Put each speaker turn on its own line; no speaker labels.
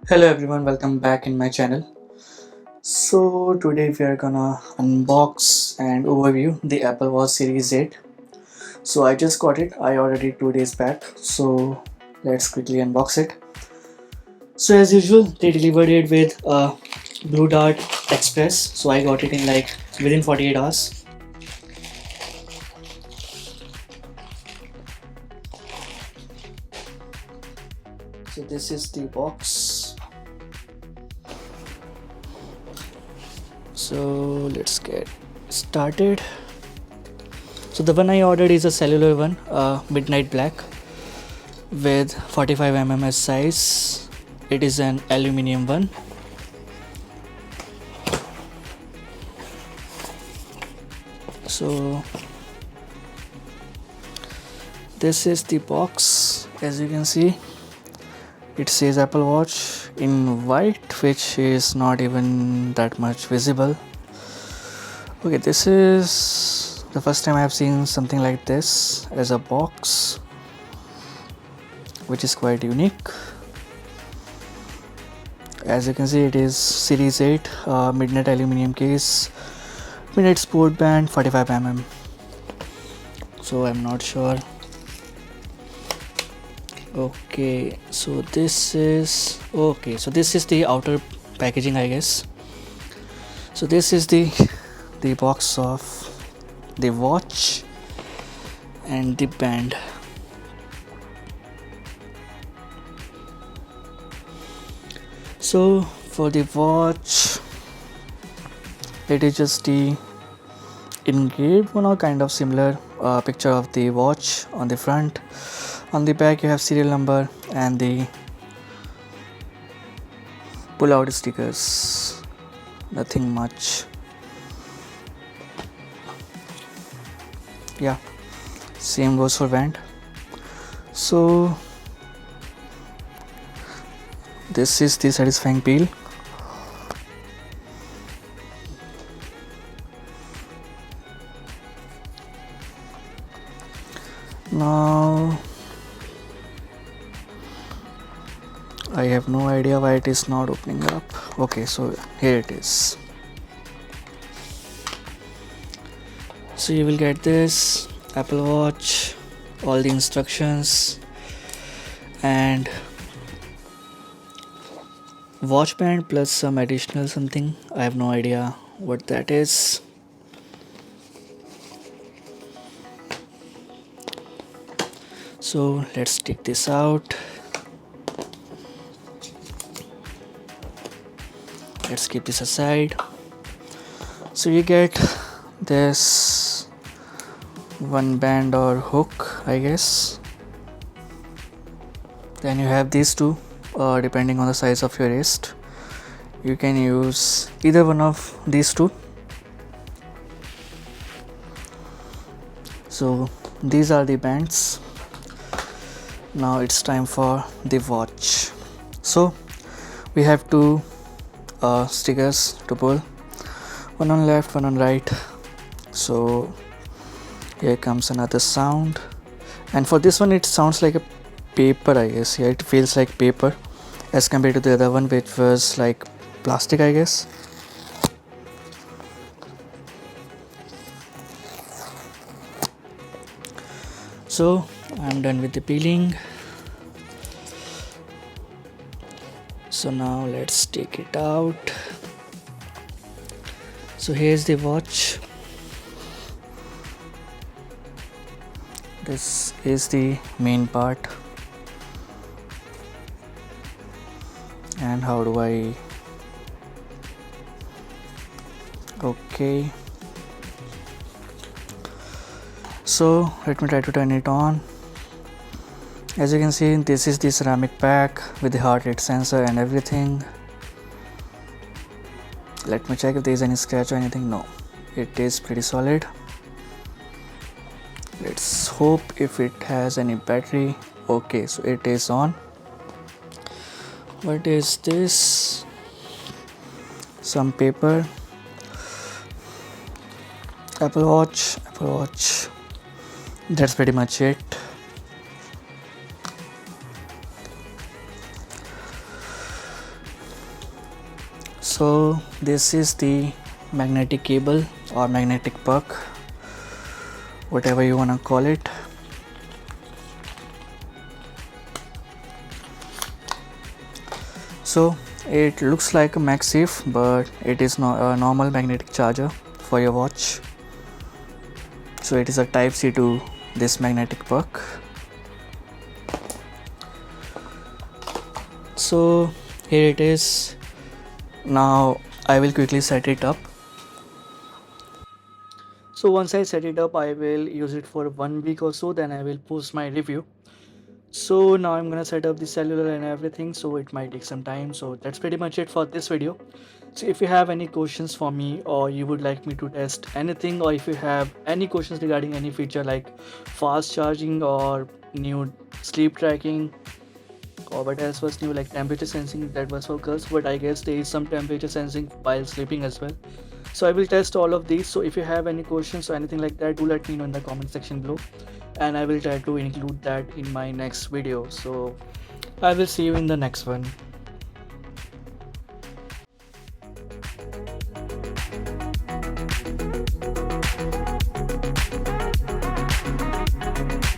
Hello everyone, welcome back in my channel. So today we are gonna unbox and overview the Apple Watch Series 8. So I just got it, I ordered it 2 days back. So let's quickly unbox it. So as usual, they delivered it with a Blue Dart Express. So I got it in like within 48 hours. So this is the box. So let's get started. So the one I ordered is a cellular one, midnight black with 45 mm size. It is an aluminium one. So this is the box. As you can see, it says Apple Watch in white, which is not even that much visible. Okay, this is the first time I have seen something like this as a box, which is quite unique. As you can see, it is Series 8 midnight aluminium case, midnight sport band, 45 mm. So I'm not sure. Okay, so this is the outer packaging, I guess. So this is the box of the watch and the band. So for the watch, it is just the engraved one or kind of similar picture of the watch on the front. On the back you have serial number and the pull out stickers. Nothing much. Yeah, same goes for band. So this is the satisfying peel. Now I have no idea why it is not opening up. Okay, so here it is. So you will get this Apple Watch, all the instructions, and watch band plus some additional something. I have no idea what that is. So let's take this out. Let's keep this aside. So you get this one band or hook, I guess. Then you have these two, depending on the size of your wrist. You can use either one of these two. So these are the bands. Now it's time for the watch. So we have two stickers to pull, one on left, one on right. So here comes another sound, and for this one it sounds like a paper, I guess. Yeah, it feels like paper as compared to the other one, which was like plastic, I guess. So I'm done with the peeling. So now let's take it out. So here's the watch. This is the main part. And how do I... Okay. So let me try to turn it on. As you can see, this is the ceramic pack with the heart rate sensor and everything. Let me check if there is any scratch or anything. No, it is pretty solid. Let's hope if it has any battery. Okay, so it is on. What is this? Some paper. Apple Watch. That's pretty much it. So this is the magnetic cable or magnetic puck, whatever you wanna call it. So it looks like a MagSafe, but it is not a normal magnetic charger for your watch. So it is a type C to this magnetic puck. So here it is. Now I will quickly set it up. So once I set it up, I will use it for 1 week or so, then I will post my review. So now I'm gonna set up the cellular and everything, so it might take some time. So that's pretty much it for this video. So if you have any questions for me, or you would like me to test anything, or if you have any questions regarding any feature like fast charging or new sleep tracking, or what else was new, like temperature sensing, that was for girls, but I guess there is some temperature sensing while sleeping as well. So I will test all of these. So if you have any questions or anything like that, do let me know in the comment section below, and I will try to include that in my next video. So I will see you in the next one.